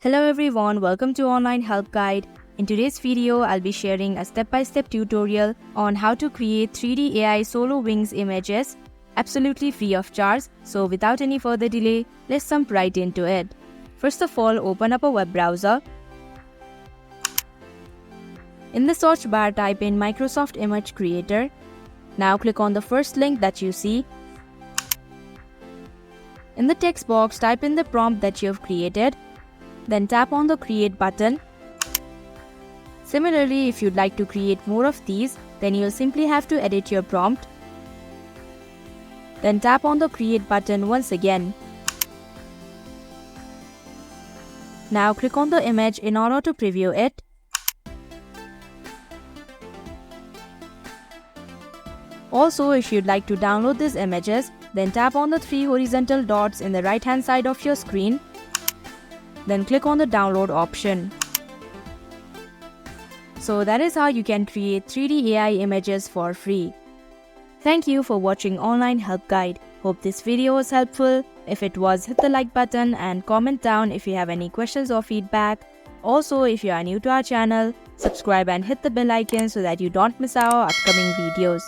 Hello everyone, welcome to Online Help Guide. In today's video, I'll be sharing a step-by-step tutorial on how to create 3D AI SolarWinds images absolutely free of charge. So without any further delay, let's jump right into it. First of all, open up a web browser. In the search bar, type in Microsoft Image Creator. Now click on the first link that you see. In the text box, type in the prompt that you have created. Then tap on the Create button. Similarly, if you'd like to create more of these, then you'll simply have to edit your prompt. Then tap on the Create button once again. Now click on the image in order to preview it. Also, if you'd like to download these images, then tap on the 3 horizontal dots in the right hand side of your screen. Then click on the download option. So that is how you can create 3D AI images for free. Thank you for watching Online Help Guide. Hope this video was helpful. If it was, hit the like button and comment down if you have any questions or feedback. Also, if you are new to our channel, subscribe and hit the bell icon so that you don't miss our upcoming videos.